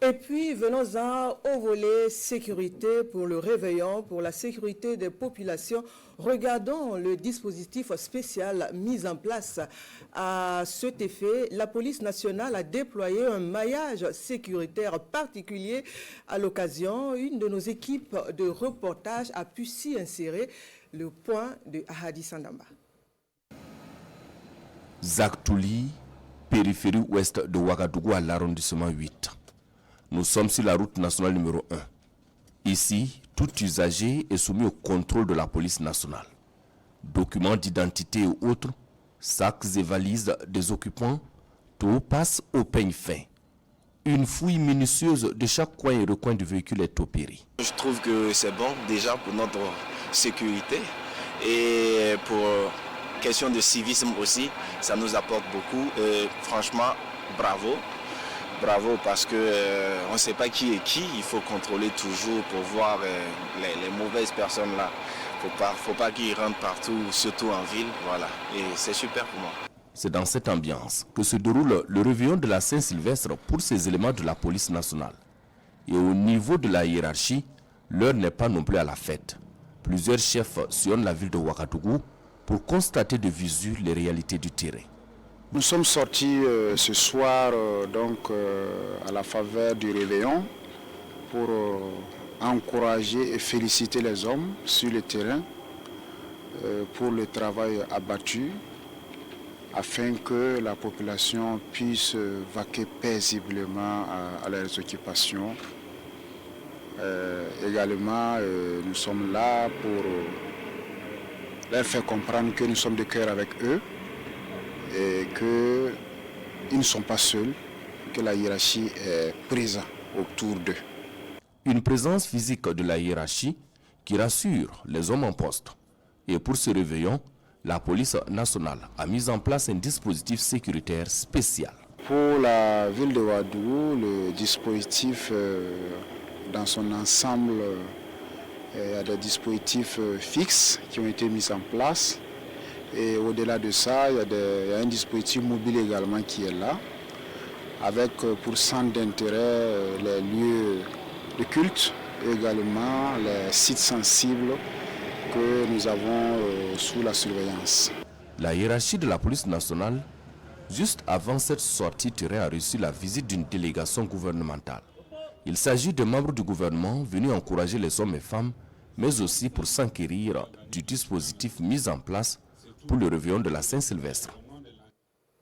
Et puis, venons-en au volet sécurité pour le réveillon, pour la sécurité des populations. Regardons le dispositif spécial mis en place. À cet effet, la police nationale a déployé un maillage sécuritaire particulier. À l'occasion, une de nos équipes de reportage a pu s'y insérer. Le point de Ahadi Sandamba. Zaktouli, périphérie ouest de Ouagadougou à l'arrondissement 8. Nous sommes sur la route nationale numéro 1. Ici, tout usager est soumis au contrôle de la police nationale. Documents d'identité et autres, sacs et valises des occupants, tout passe au peigne fin. Une fouille minutieuse de chaque coin et recoin du véhicule est opérée. Je trouve que c'est bon déjà pour notre sécurité et pour question de civisme aussi, ça nous apporte beaucoup. Franchement, bravo. Bravo parce qu'on ne sait pas qui est qui, il faut contrôler toujours pour voir les mauvaises personnes là. Faut pas qu'ils rentrent partout, surtout en ville, voilà. Et c'est super pour moi. C'est dans cette ambiance que se déroule le réveillon de la Saint-Sylvestre pour ces éléments de la police nationale. Et au niveau de la hiérarchie, l'heure n'est pas non plus à la fête. Plusieurs chefs sillonnent la ville de Ouagadougou pour constater de visu les réalités du terrain. Nous sommes sortis ce soir à la faveur du réveillon pour encourager et féliciter les hommes sur le terrain pour le travail abattu afin que la population puisse vaquer paisiblement à leurs occupations. Également, nous sommes là pour leur faire comprendre que nous sommes de cœur avec eux et qu'ils ne sont pas seuls, que la hiérarchie est présente autour d'eux. Une présence physique de la hiérarchie qui rassure les hommes en poste. Et pour ce réveillon, la police nationale a mis en place un dispositif sécuritaire spécial. Pour la ville de Ouagadougou, le dispositif dans son ensemble, il y a des dispositifs fixes qui ont été mis en place. Et au-delà de ça, il y a un dispositif mobile également qui est là, avec pour centre d'intérêt les lieux de culte et également les sites sensibles que nous avons sous la surveillance. La hiérarchie de la police nationale, juste avant cette sortie terrain, a reçu la visite d'une délégation gouvernementale. Il s'agit de membres du gouvernement venus encourager les hommes et femmes, mais aussi pour s'enquérir du dispositif mis en place pour le réveillon de la Saint-Sylvestre.